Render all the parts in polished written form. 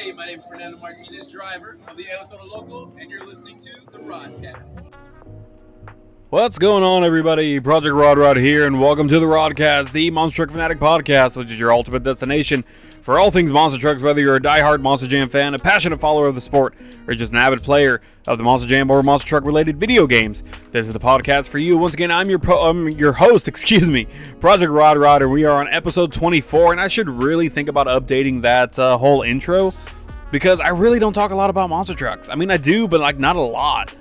Hey, my name is Fernando Martinez, driver of the El Toro Loco, and you're listening to the Rodcast. What's going on, everybody? Project Rod here, and welcome to the Rodcast, the Monster Truck Fanatic podcast, which is your ultimate destination for all things monster trucks, whether you're a die-hard Monster Jam fan, a passionate follower of the sport, or just an avid player of the Monster Jam or Monster Truck-related video games. This is the podcast for you. Once again, I'm your host, Project Rod, and we are on episode 24, and I should really think about updating that whole intro, because I really don't talk a lot about monster trucks. I mean, I do, but not a lot.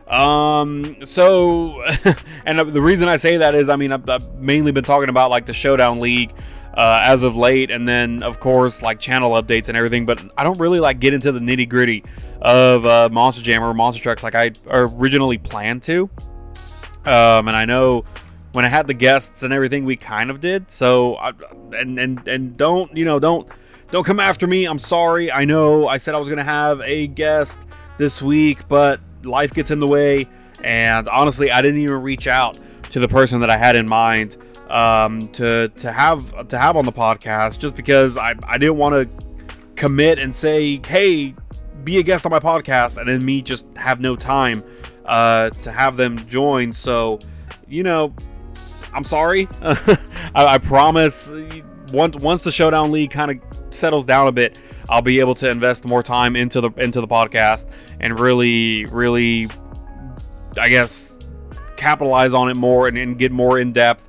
And the reason I say that is, I've mainly been talking about the Showdown League as of late, and then of course channel updates and everything, but I don't really get into the nitty gritty of Monster Jam or monster trucks like I originally planned to. And I know when I had the guests and everything, we kind of did. So don't come after me. I'm sorry. I know I said I was gonna have a guest this week, but life gets in the way, and honestly, I didn't even reach out to the person that I had in mind to have on the podcast, just because I didn't want to commit and say, hey, be a guest on my podcast, and then me just have no time to have them join. So, I'm sorry. I promise once the Showdown League kind of settles down a bit, I'll be able to invest more time into the podcast and really, I guess, capitalize on it more and get more in depth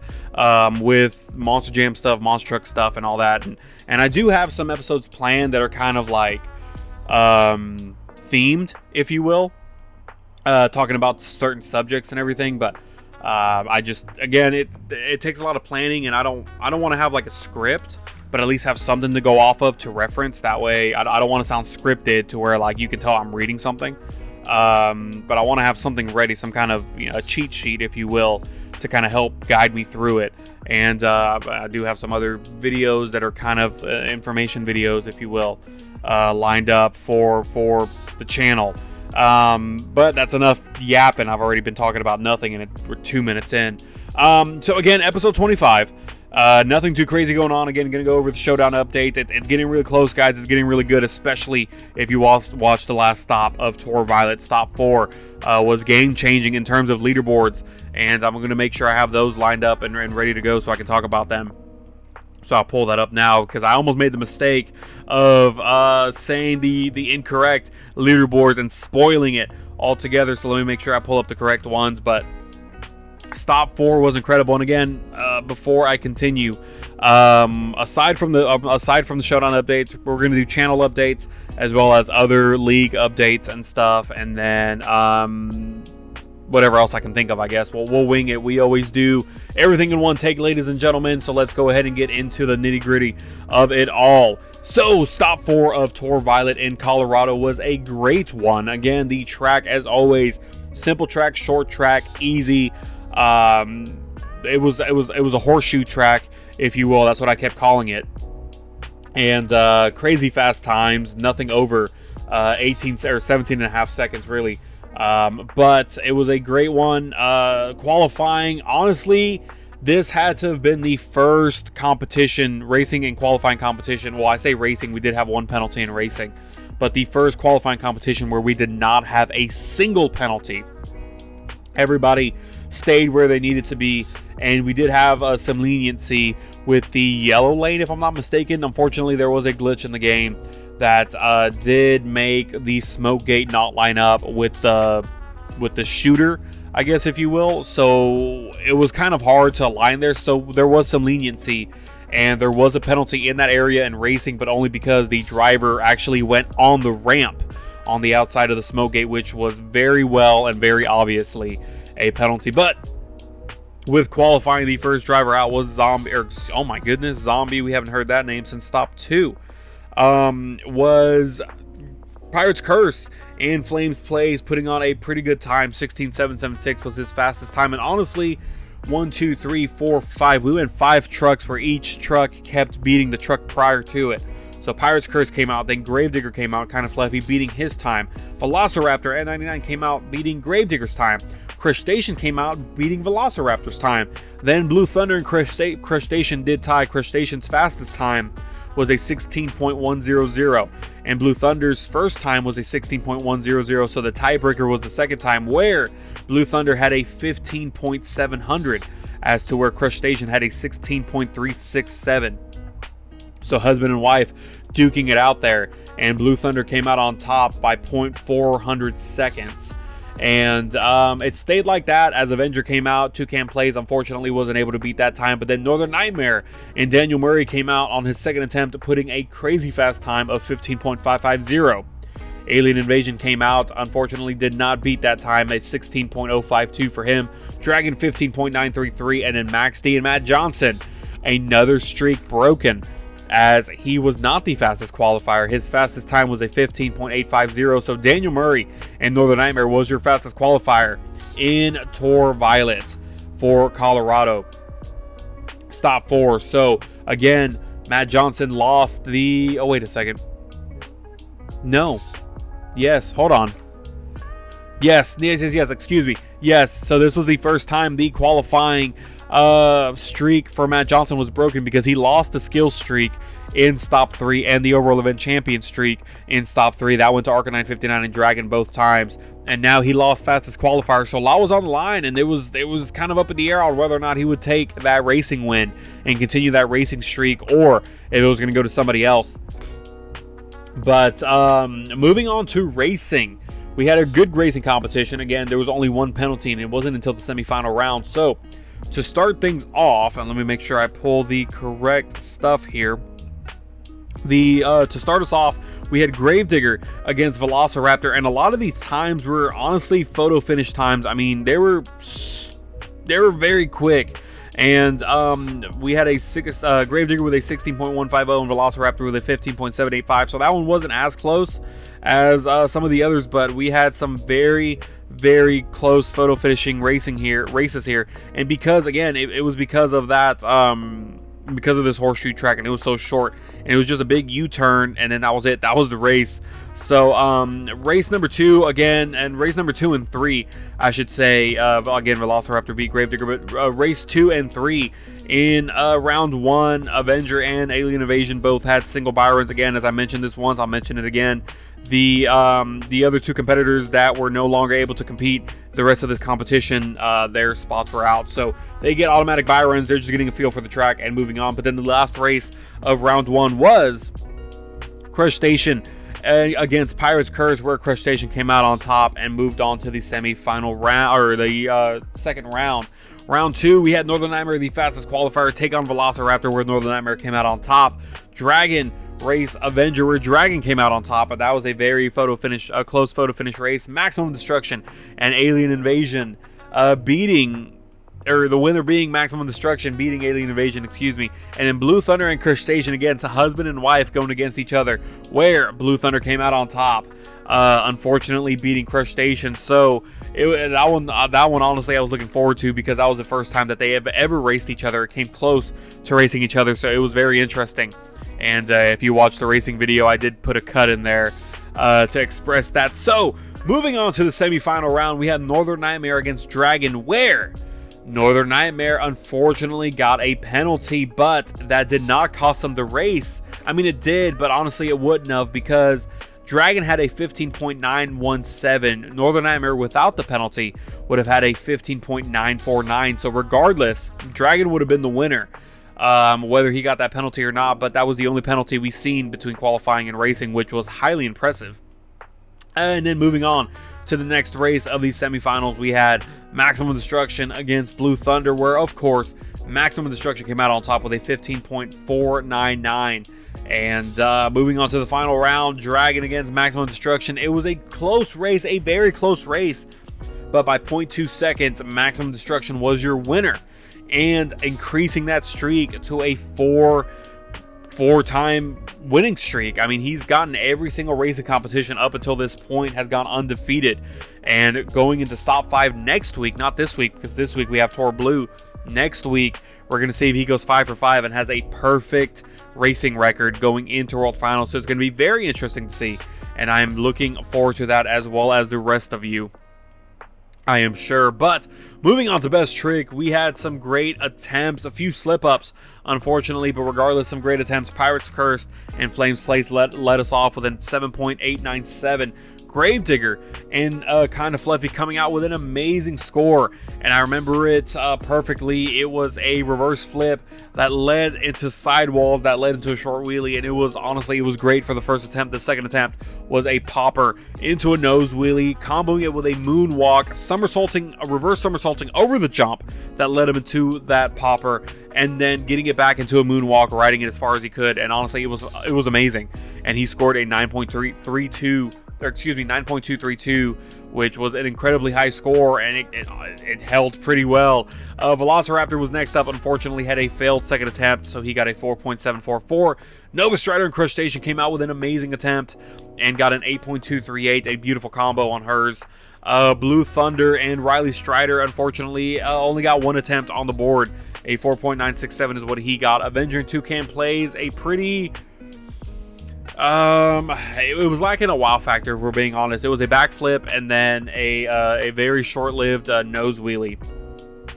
with Monster Jam stuff, Monster Truck stuff, and all that. And I do have some episodes planned that are kind of themed, if you will, talking about certain subjects and everything. But I just, again, it takes a lot of planning, and I don't want to have a script, but at least have something to go off of to reference. That way, I don't want to sound scripted to where you can tell I'm reading something. But I want to have something ready, some kind of a cheat sheet, if you will, to kind of help guide me through it. And I do have some other videos that are kind of information videos, if you will, lined up for the channel. But that's enough yapping. I've already been talking about nothing, and we're 2 minutes in. So again, episode 25. Nothing too crazy going on. Again, going to go over the Showdown update. It's getting really close, guys. It's getting really good, especially if you watched the last stop of Tour Violet. Stop 4 was game-changing in terms of leaderboards, and I'm going to make sure I have those lined up and ready to go so I can talk about them. So I'll pull that up now, because I almost made the mistake of saying the incorrect leaderboards and spoiling it altogether. So let me make sure I pull up the correct ones. But Stop 4 was incredible. And again, before I continue, aside from the Showdown updates, we're going to do channel updates as well as other league updates and stuff, and then whatever else I can think of, I guess. We'll wing it. We always do everything in one take, ladies and gentlemen. So let's go ahead and get into the nitty gritty of it all. So Stop 4 of Tour Violet in Colorado was a great one. Again, the track, as always, simple track, short track, easy. It was a horseshoe track, if you will. That's what I kept calling it. And crazy fast times, nothing over 18 or 17 and a half seconds, really. But it was a great one. Qualifying, honestly, this had to have been the first competition, racing and qualifying competition. Well, I say racing, we did have one penalty in racing, but the first qualifying competition where we did not have a single penalty. Everybody stayed where they needed to be, and we did have some leniency with the yellow lane, if I'm not mistaken. Unfortunately, there was a glitch in the game that did make the smoke gate not line up with the shooter, I guess, if you will. So it was kind of hard to align there. So there was some leniency, and there was a penalty in that area in racing, but only because the driver actually went on the ramp on the outside of the smoke gate, which was very well and very obviously a penalty. But with qualifying, the first driver out was Zombie. Oh my goodness, Zombie. We haven't heard that name since Stop 2. Was Pirate's Curse in Flames Plays, putting on a pretty good time. 16.776 was his fastest time. And honestly, 1, 2, 3, 4, 5. We went 5 trucks where each truck kept beating the truck prior to it. So Pirate's Curse came out, then Gravedigger came out, kind of fluffy, beating his time. Velociraptor at 99 came out, beating Gravedigger's time. Crustacean came out, beating Velociraptor's time. Then Blue Thunder and Crustacean did tie Crustacean's fastest time was a 16.100, and Blue Thunder's first time was a 16.100. So the tiebreaker was the second time, where Blue Thunder had a 15.700, as to where Crustacean had a 16.367. So husband and wife duking it out there, and Blue Thunder came out on top by 0.400 seconds. And it stayed like that as Avenger came out. Toucan Plays unfortunately wasn't able to beat that time, but then Northern Nightmare and Daniel Murray came out on his second attempt, putting a crazy fast time of 15.550. Alien Invasion came out, unfortunately did not beat that time, at 16.052 for him. Dragon 15.933, and then Max D and Matt Johnson, another streak broken, as he was not the fastest qualifier. His fastest time was a 15.850. So Daniel Murray and Northern Nightmare was your fastest qualifier in Tour Violet for Colorado. Stop 4. So again, Matt Johnson lost the... Oh, wait a second. No. Yes, hold on. Yes, excuse me. Yes, so this was the first time the qualifying streak for Matt Johnson was broken, because he lost the skill streak in Stop 3 and the overall event champion streak in Stop 3. That went to Arcanine 59 and Dragon both times, and now he lost fastest qualifier. So a lot was on the line, and it was kind of up in the air on whether or not he would take that racing win and continue that racing streak, or if it was going to go to somebody else. But moving on to racing, we had a good racing competition. Again, there was only one penalty, and it wasn't until the semifinal round. So to start things off, and let me make sure I pull the correct stuff here. To start us off, we had Gravedigger against Velociraptor, and a lot of these times were honestly photo finish times. I mean, they were very quick. And we had a Gravedigger with a 16.150 and Velociraptor with a 15.785. So that one wasn't as close as some of the others, but we had some very close photo finishing races here. And because, again, it was because of that, because of this horseshoe track, and it was so short, and it was just a big U-turn, and then that was it. That was the race. So race number 2 again, and race number 2 and 3, I should say, again, Velociraptor beat Gravedigger, but race 2 and 3 in round 1, Avenger and Alien Invasion both had single Byrons. Again, as I mentioned this once, I'll mention it again. The other two competitors that were no longer able to compete the rest of this competition, their spots were out, so they get automatic Byrons. They're just getting a feel for the track and moving on. But then the last race of round 1 was Crustacean against Pirate's Curse, where Crustacean came out on top and moved on to the semi-final round, or the second round. Round 2, we had Northern Nightmare, the fastest qualifier, take on Velociraptor, where Northern Nightmare came out on top. Dragon race Avenger, where Dragon came out on top, but that was a very close photo finish race. Maximum Destruction and Alien Invasion the winner being Maximum Destruction, beating Alien Invasion, excuse me. And then Blue Thunder and Crustacean against a husband and wife going against each other, where Blue Thunder came out on top, unfortunately beating Crustacean. So that one honestly I was looking forward to, because that was the first time that they have ever raced each other. It came close to racing each other, so it was very interesting. And if you watch the racing video, I did put a cut in there to express that. So moving on to the semifinal round, we had Northern Nightmare against Dragon, where Northern Nightmare unfortunately got a penalty, but that did not cost them the race. I mean, it did, but honestly it wouldn't have, because Dragon had a 15.917. Northern Nightmare without the penalty would have had a 15.949. So regardless, Dragon would have been the winner, whether he got that penalty or not. But that was the only penalty we've seen between qualifying and racing, which was highly impressive. And then moving on to the next race of these semifinals, we had Maximum Destruction against Blue Thunder, where of course Maximum Destruction came out on top with a 15.499. And moving on to the final round, Dragon against Maximum Destruction. It was a close race, a very close race, but by 0.2 seconds, Maximum Destruction was your winner, and increasing that streak to a four-time winning streak. I mean, he's gotten every single racing competition up until this point, has gone undefeated. And going into Stop 5 next week, not this week, because this week we have Tour Blue. Next week, we're going to see if he goes 5 for 5 and has a perfect racing record going into World Finals. So it's going to be very interesting to see, and I'm looking forward to that, as well as the rest of you, I am sure. But Moving on to best trick, we had some great attempts, a few slip-ups, unfortunately, but regardless, some great attempts. Pirates Cursed and Flames Place let us off with a 7.897. Gravedigger and Kind of Fluffy coming out with an amazing score, and I remember it perfectly. It was a reverse flip that led into sidewalls, that led into a short wheelie, and it was great for the first attempt. The second attempt was a popper into a nose wheelie, comboing it with a moonwalk, reverse somersaulting over the jump that led him into that popper, and then getting it back into a moonwalk, riding it as far as he could. And honestly, it was amazing. And he scored a 9.232, which was an incredibly high score, and it held pretty well. Velociraptor was next up, unfortunately had a failed second attempt, so he got a 4.744. Nova Strider and Crustacean came out with an amazing attempt and got an 8.238, a beautiful combo on hers. Blue Thunder and Riley Strider, unfortunately, only got one attempt on the board. A 4.967 is what he got. Avenger and Toucan Plays a pretty... it was lacking a wow factor, if we're being honest. It was a backflip and then a very short-lived nose wheelie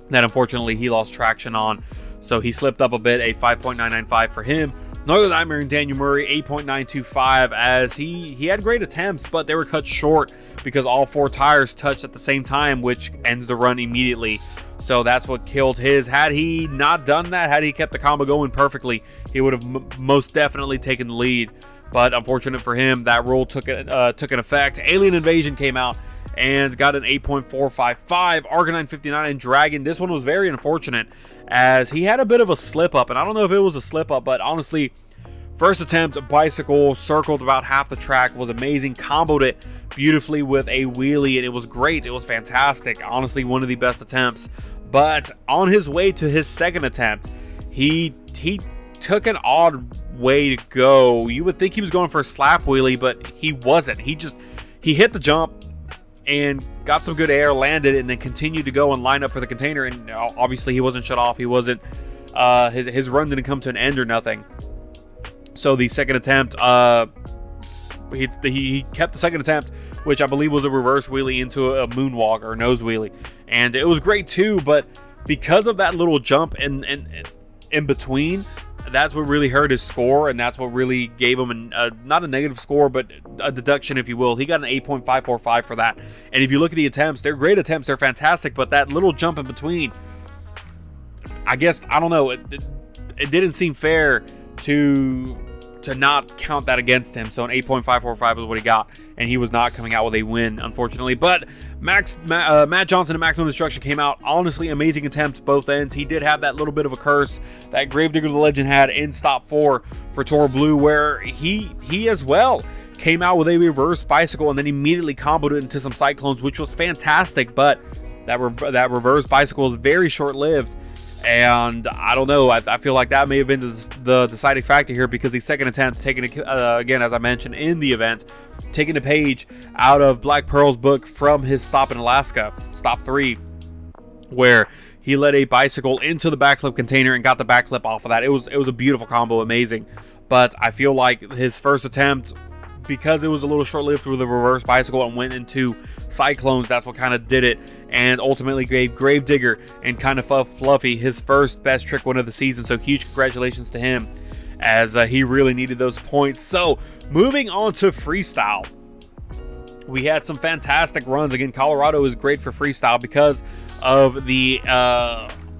that unfortunately he lost traction on, so he slipped up a bit. A 5.995 for him. Northern Nightmare and Daniel Murray 8.925, as he had great attempts, but they were cut short because all four tires touched at the same time, which ends the run immediately. So that's what killed his. Had he not done that, had he kept the combo going perfectly, he would have most definitely taken the lead. But unfortunate for him, that rule took an effect. Alien Invasion came out and got an 8.455. Arcanine 59 and Dragon. This one was very unfortunate, as he had a bit of a slip up, and I don't know if it was a slip up, but honestly, first attempt, bicycle circled about half the track, was amazing. Comboed it beautifully with a wheelie, and it was great. It was fantastic. Honestly, one of the best attempts. But on his way to his second attempt, he took an odd way to go. You would think he was going for a slap wheelie, but he wasn't. He hit the jump and got some good air, landed, and then continued to go and line up for the container. And obviously he wasn't shut off. He wasn't his run didn't come to an end or nothing. So the second attempt, he kept the second attempt, which I believe was a reverse wheelie into a moonwalk or nose wheelie, and it was great too. But because of that little jump in between, that's what really hurt his score, and that's what really gave him not a negative score, but a deduction, if you will. He got an 8.545 for that. And if you look at the attempts, they're great attempts, they're fantastic, but that little jump in between, I guess, I don't know, it didn't seem fair to not count that against him. So an 8.545 is what he got, and he was not coming out with a win, unfortunately. But Matt Johnson and Maximum Destruction came out. Honestly, amazing attempts both ends. He did have that little bit of a curse that Gravedigger the Legend had in stop 4 for Toro Blue, where he as well came out with a reverse bicycle and then immediately comboed it into some cyclones, which was fantastic. But that reverse bicycle is very short-lived. And I don't know, I feel like that may have been the deciding factor here, because the second attempt, taking again, as I mentioned in the event, taking a page out of Black Pearl's book from his stop in Alaska, stop 3, where he led a bicycle into the backflip container and got the backflip off of that. It was a beautiful combo, amazing. But I feel like his first attempt, because it was a little short-lived with a reverse bicycle and went into cyclones, that's what kind of did it, and ultimately gave Gravedigger and Kind of Fluffy his first best trick win of the season. So huge congratulations to him, as he really needed those points. So moving on to freestyle, we had some fantastic runs. Again, Colorado is great for freestyle because of the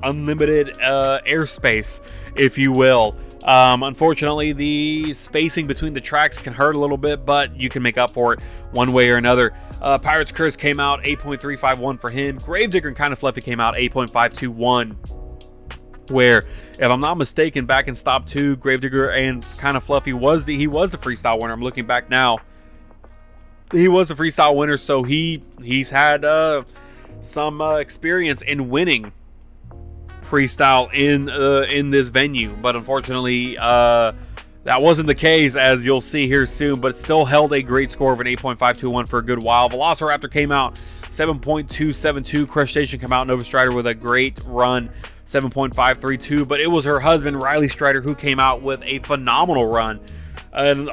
unlimited airspace, if you will. Unfortunately, the spacing between the tracks can hurt a little bit, but you can make up for it one way or another. Pirates Curse came out 8.351 for him. Gravedigger and Kind of Fluffy came out 8.521. Where, if I'm not mistaken, back in stop 2, Gravedigger and Kind of Fluffy was the freestyle winner. I'm looking back now. He was the freestyle winner, so he's had some experience in winning freestyle in this venue, but unfortunately that wasn't the case, as you'll see here soon. But it still held a great score of an 8.521 for a good while. Velociraptor came out 7.272. Crustacean came out. Nova Strider with a great run, 7.532. But it was her husband Riley Strider who came out with a phenomenal run. And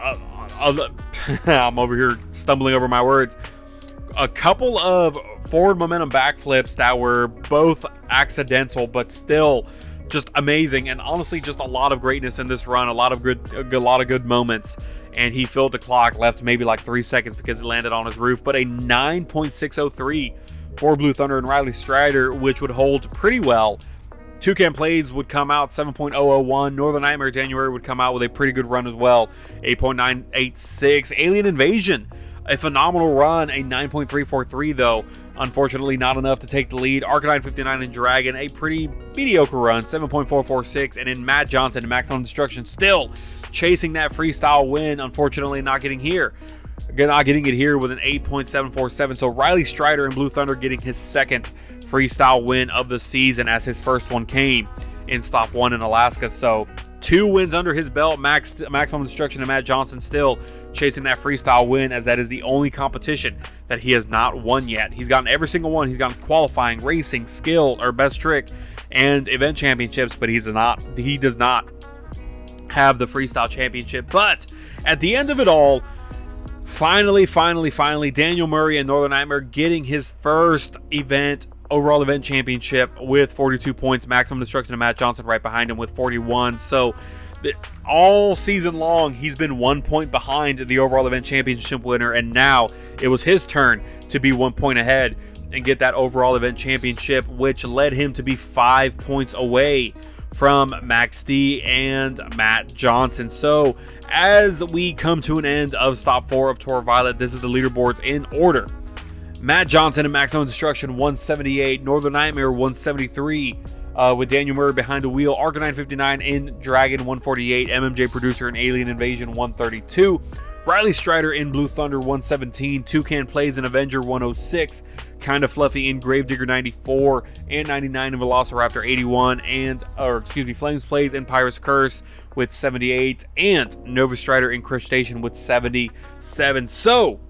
I'm over here stumbling over my words. a couple of forward momentum backflips that were both accidental, but still just amazing. And honestly, just a lot of greatness in this run, a lot of good moments. And he filled the clock, left maybe like 3 seconds because it landed on his roof. But a 9.603 for Blue Thunder and Riley Strider, which would hold pretty well. Toucan Plays would come out 7.001. Northern Nightmare January would come out with a pretty good run as well, 8.986. Alien Invasion, a phenomenal run, a 9.343 though. Unfortunately, not enough to take the lead. Arcanine 59 and Dragon, a pretty mediocre run, 7.446. And then Matt Johnson and Maximum Destruction still chasing that freestyle win. Unfortunately, not getting here. Again, not getting it here with an 8.747. So Riley Strider and Blue Thunder getting his second freestyle win of the season, as his first one came in Stop 1 in Alaska. So 2 wins under his belt. Maximum Destruction and Matt Johnson still chasing that freestyle win, as that is the only competition that he has not won yet. He's gotten every single one. He's gotten qualifying, racing, skill, or best trick, and event championships, but he does not have the freestyle championship. But at the end of it all, finally, Daniel Murray and Northern Nightmare getting his first overall event championship with 42 points. Maximum Destruction and Matt Johnson right behind him with 41. So all season long, he's been 1 point behind the overall event championship winner, and now it was his turn to be 1 point ahead and get that overall event championship, which led him to be 5 points away from Max D and Matt Johnson. So as we come to an end of Stop 4 of Tour Violet, this is the leaderboards in order. Matt Johnson and Maximum Destruction 178, Northern Nightmare 173, with Daniel Murray behind the wheel, Arcanine 59 in Dragon 148, MMJ Producer and Alien Invasion 132, Riley Strider in Blue Thunder 117, Toucan Plays in Avenger 106, Kinda Fluffy in Gravedigger 94, and 99 in Velociraptor 81, Flames Plays in Pirate's Curse with 78, and Nova Strider in Crustacean with 77. So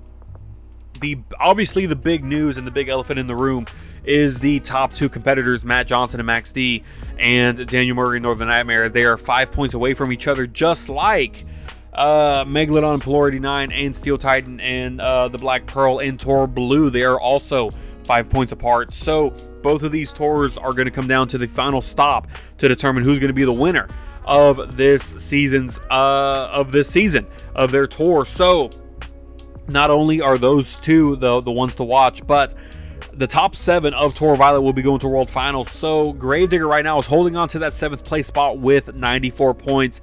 obviously the big news and the big elephant in the room is the top 2 competitors, Matt Johnson and Max D, and Daniel Murray and Northern Nightmare, as they are 5 points away from each other, just like Megalodon, Polarity 9, and Steel Titan, and the Black Pearl and Tor Blue. They are also 5 points apart. So both of these tours are going to come down to the final stop to determine who's going to be the winner of this season of their tour. So not only are those two the ones to watch, but the top 7 of Tour Violet will be going to World Finals. So Gravedigger right now is holding on to that 7th place spot with 94 points.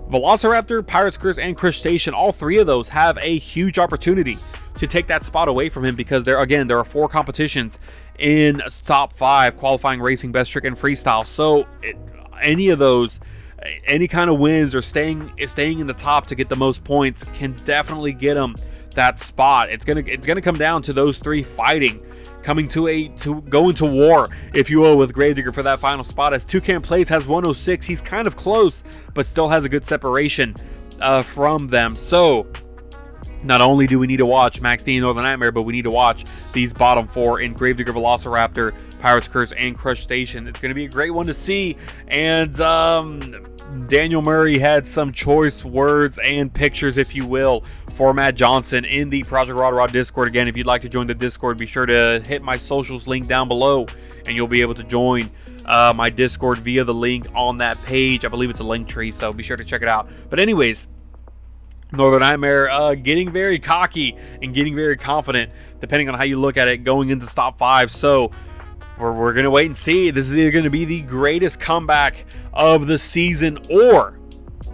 Velociraptor, Pirate's Curse, and Crustacean, all 3 of those have a huge opportunity to take that spot away from him, because there are 4 competitions in top 5: qualifying, racing, best trick, and freestyle. So any of those, any kind of wins or staying in the top to get the most points can definitely get him that spot. It's gonna come down to those 3 fighting, coming to go into war, if you will, with Gravedigger for that final spot. As Toucan Plays has 106, he's kind of close, but still has a good separation from them. So not only do we need to watch Max D and Northern Nightmare, but we need to watch these bottom 4 in Gravedigger, Velociraptor, Pirate's Curse, and Crustacean. It's going to be a great one to see. And Daniel Murray had some choice words and pictures, if you will, for Matt Johnson in the Project Rod Discord. Again, if you'd like to join the Discord, be sure to hit my socials link down below, and you'll be able to join my Discord via the link on that page. I believe it's a link tree, so be sure to check it out. But anyways, Northern Nightmare getting very cocky and getting very confident, depending on how you look at it, going into Stop 5. So we're going to wait and see. This is either going to be the greatest comeback of the season or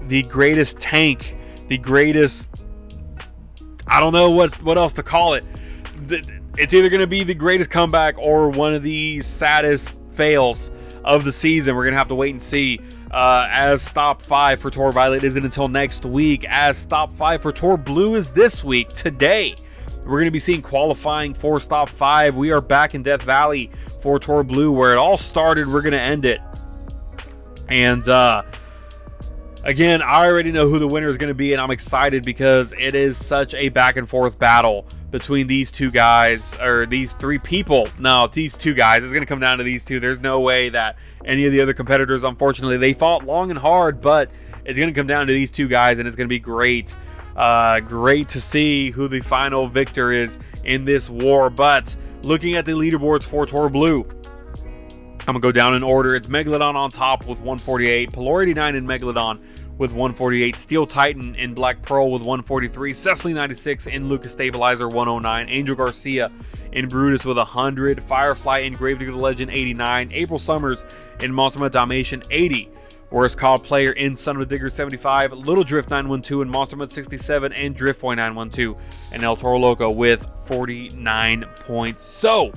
the greatest tank, the greatest, I don't know what else to call it. It's either going to be the greatest comeback or one of the saddest fails of the season. We're going to have to wait and see. As Stop 5 for Tour Violet isn't until next week, as Stop 5 for Tour Blue is this week, today. We're going to be seeing qualifying for Stop 5. We are back in Death Valley for Tour Blue, where it all started. We're going to end it. And again, I already know who the winner is going to be, and I'm excited because it is such a back and forth battle between these 2 guys, or these 3 people. No, these 2 guys. It's going to come down to these 2. There's no way that any of the other competitors, unfortunately, they fought long and hard, but it's going to come down to these 2 guys, and it's going to be great Great to see who the final victor is in this war. But looking at the leaderboards for Tor Blue, I'm going to go down in order. It's Megalodon on top with 148. Pelor 89 in Megalodon with 148. Steel Titan in Black Pearl with 143. Cecily 96 in Lucas Stabilizer 109. Angel Garcia in Brutus with 100. Firefly in Gravedigger the Legend 89. April Summers in Monster Mutt Dalmatian 80. Worst Called Player in Son of a Digger 75. Little Drift 912 in Monster Mutt 67. And Driftboy 912 and El Toro Loco with 49 points. So,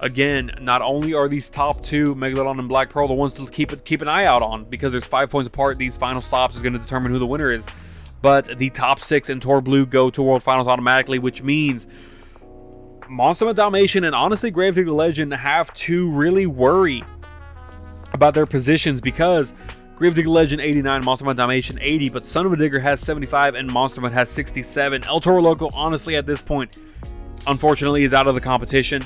again, not only are these top two, Megalodon and Black Pearl, the ones to keep an eye out on, because there's 5 points apart. These final stops is going to determine who the winner is. But the top 6 in Tor Blue go to World Finals automatically, which means Monster Mutt Dalmatian and honestly Gravedigger Legend have to really worry about their positions, because Gravedigger Legend 89, Monster Mutt Dalmatian 80, but Son of a Digger has 75 and Monster Mutt has 67. El Toro Loco, honestly, at this point, unfortunately, is out of the competition.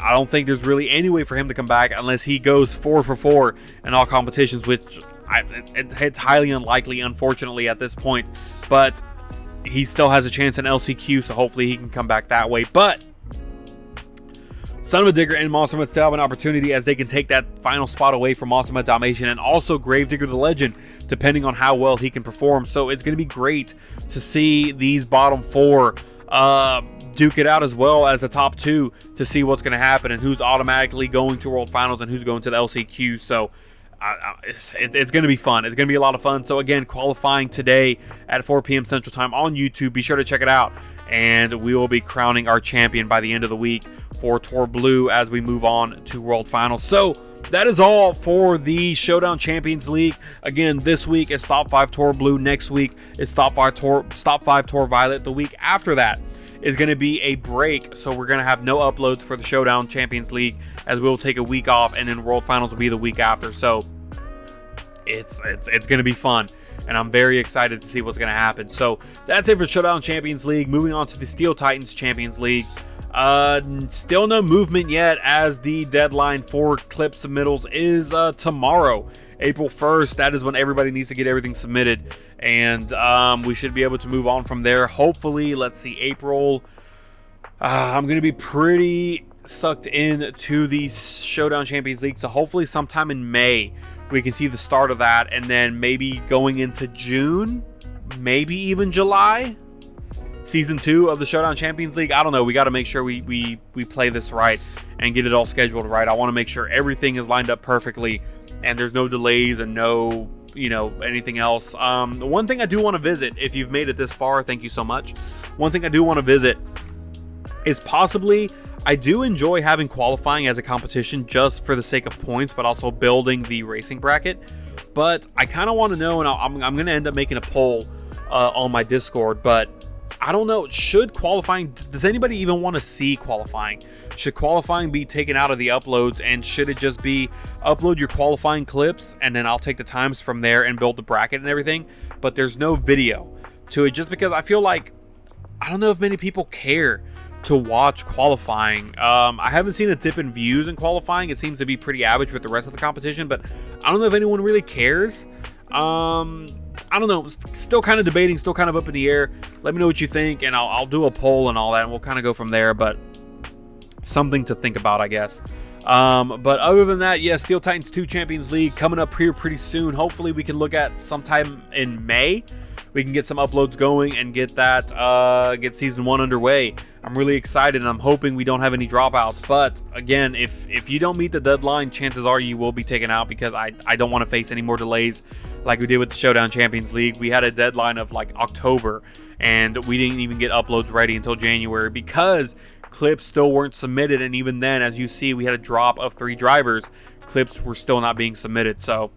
I don't think there's really any way for him to come back unless he goes 4 for 4 in all competitions, which it's highly unlikely, unfortunately, at this point. But he still has a chance in LCQ, so hopefully he can come back that way. But Son of a Digger and Monster Mutt still have an opportunity, as they can take that final spot away from Monster Mutt Dalmatian and also Gravedigger the Legend, depending on how well he can perform. So it's going to be great to see these bottom 4 duke it out, as well as the top 2, to see what's going to happen and who's automatically going to World Finals and who's going to the LCQ. So it's going to be fun. It's going to be a lot of fun. So again, qualifying today at 4 p.m. Central Time on YouTube. Be sure to check it out. And we will be crowning our champion by the end of the week for Tor Blue as we move on to World Finals. So that is all for the Showdown Champions League. Again, this week is Top 5 Tor Blue. Next week is Top 5 Tor Violet. The week after that is going to be a break, so we're going to have no uploads for the Showdown Champions League, as we'll take a week off, and then World Finals will be the week after. So it's going to be fun, and I'm very excited to see what's going to happen. So that's it for Showdown Champions League. Moving on to the Steel Titans Champions League. Still no movement yet, as the deadline for clip submittals is tomorrow, April 1st. That is when everybody needs to get everything submitted, and we should be able to move on from there. Hopefully, let's see, April. I'm going to be pretty sucked into the Showdown Champions League, so hopefully sometime in May we can see the start of that, and then maybe going into June, maybe even July, Season 2 of the Showdown Champions League. I don't know. We got to make sure we play this right and get it all scheduled right. I want to make sure everything is lined up perfectly and there's no delays and no, anything else. One thing I do want to visit, if you've made it this far, thank you so much. One thing I do want to visit is possibly, I do enjoy having qualifying as a competition just for the sake of points, but also building the racing bracket. But I kind of want to know, and I'm going to end up making a poll on my Discord, but I don't know, should qualifying, does anybody even want to see qualifying? Should qualifying be taken out of the uploads, and should it just be upload your qualifying clips and then I'll take the times from there and build the bracket and everything, but there's no video to it, just because I feel like, I don't know if many people care to watch qualifying. I haven't seen a dip in views in qualifying. It seems to be pretty average with the rest of the competition, but I don't know if anyone really cares. I don't know, still kind of debating, still kind of up in the air. Let me know what you think, and I'll do a poll and all that, and we'll kind of go from there, but something to think about, I guess. But other than that, yeah, Steel Titans 2 Champions League coming up here pretty soon. Hopefully we can look at sometime in May. We can get some uploads going and get that, get Season 1 underway. I'm really excited, and I'm hoping we don't have any dropouts. But again, if you don't meet the deadline, chances are you will be taken out, because I don't want to face any more delays like we did with the Showdown Champions League. We had a deadline of like October, and we didn't even get uploads ready until January because clips still weren't submitted. And even then, as you see, we had a drop of 3 drivers. Clips were still not being submitted, so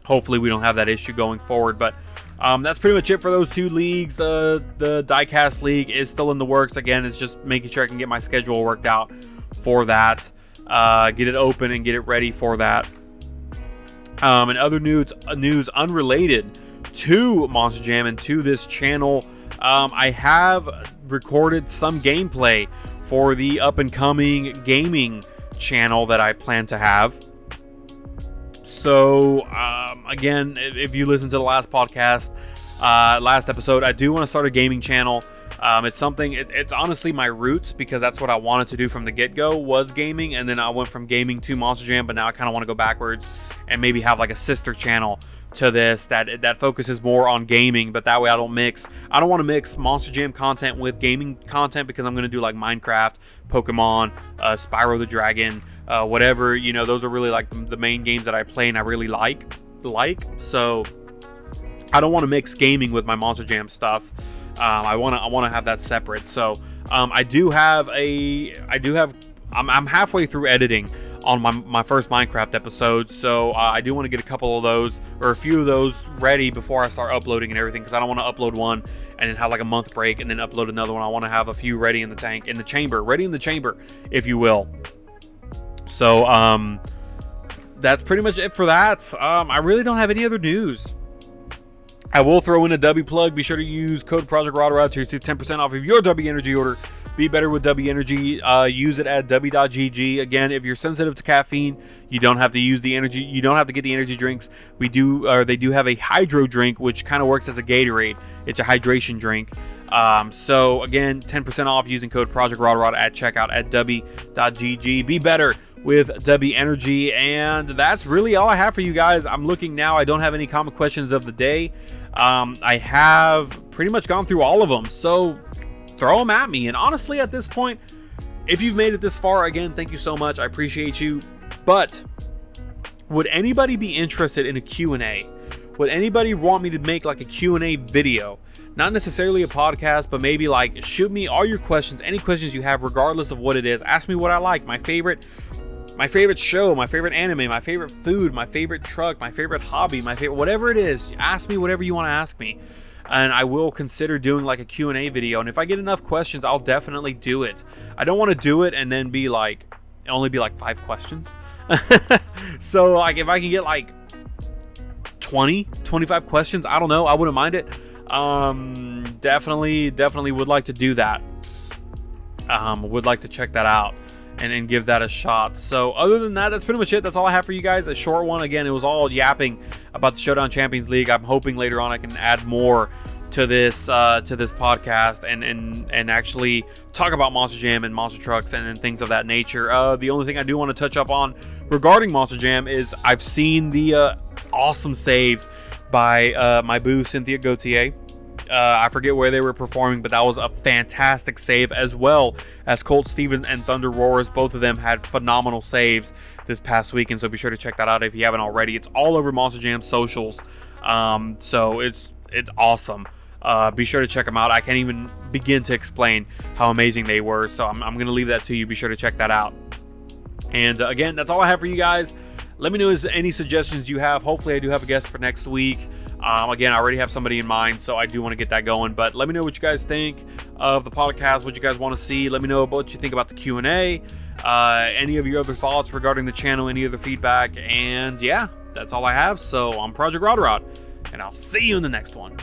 hopefully we don't have that issue going forward. But that's pretty much it for those 2 leagues. The Diecast League is still in the works. Again, it's just making sure I can get my schedule worked out for that, get it open and get it ready for that. And other news unrelated to Monster Jam and to this channel, I have recorded some gameplay for the up-and-coming gaming channel that I plan to have. So, again, if you listen to the last podcast, last episode, I do want to start a gaming channel. It's something, it's honestly my roots, because that's what I wanted to do from the get-go, was gaming, and then I went from gaming to Monster Jam, but now I kind of want to go backwards and maybe have like a sister channel to this that focuses more on gaming, but that way I don't want to mix Monster Jam content with gaming content, because I'm going to do like Minecraft, Pokemon, Spyro the Dragon, whatever, those are really like the main games that I play and I really like, so I don't want to mix gaming with my Monster Jam stuff. I want to have that separate. So I'm halfway through editing on my first Minecraft episode, so I do want to get a couple of those, or a few of those, ready before I start uploading and everything, because I don't want to upload one and then have like a month break and then upload another one. I want to have a few ready in the tank, ready in the chamber, if you will. So that's pretty much it for that. I really don't have any other news. I will throw in a W plug. Be sure to use code Project Rodcast to receive 10% off of your W Energy order. Be better with W Energy. Use it at W.GG. Again, if you're sensitive to caffeine, you don't have to use the energy. You don't have to get the energy drinks. They do have a hydro drink, which kind of works as a Gatorade. It's a hydration drink. So again, 10% off using code Project Rodcast at checkout at W.GG. Be better with W Energy, and that's really all I have for you guys. I'm looking now. I don't have any common questions of the day. I have pretty much gone through all of them, so throw them at me. And honestly, at this point, if you've made it this far, again, thank you so much. I appreciate you. But would anybody be interested in a Q&A? Would anybody want me to make like a Q&A video? Not necessarily a podcast, but maybe like shoot me all your questions, any questions you have, regardless of what it is. Ask me what I like, my favorite show, my favorite anime, my favorite food, my favorite truck, my favorite hobby, my favorite, whatever it is. Ask me whatever you want to ask me, and I will consider doing like a Q&A video. And if I get enough questions, I'll definitely do it. I don't want to do it and then only be like 5 questions. So like if I can get like 25 questions, I don't know, I wouldn't mind it. Definitely would like to do that. Would like to check that out and give that a shot. So other than that, that's pretty much it. That's all I have for you guys. A short one. Again, it was all yapping about the Showdown Champions League. I'm hoping later on I can add more to this podcast and actually talk about Monster Jam and Monster Trucks and things of that nature. The only thing I do want to touch up on regarding Monster Jam is I've seen the awesome saves by my boo Cynthia Gauthier. I forget where they were performing, but that was a fantastic save, as well as Colt Stevens and Thunder Roars. Both of them had phenomenal saves this past weekend, so be sure to check that out if you haven't already. It's all over Monster Jam socials, so it's awesome. Be sure to check them out. I can't even begin to explain how amazing they were, so I'm going to leave that to you. Be sure to check that out. And again, that's all I have for you guys. Let me know any suggestions you have. Hopefully I do have a guest for next week. Again, I already have somebody in mind, so I do want to get that going. But let me know what you guys think of the podcast, what you guys want to see. Let me know what you think about the Q&A, any of your other thoughts regarding the channel, any other feedback. And yeah, that's all I have. So I'm Project Rodcast, and I'll see you in the next one.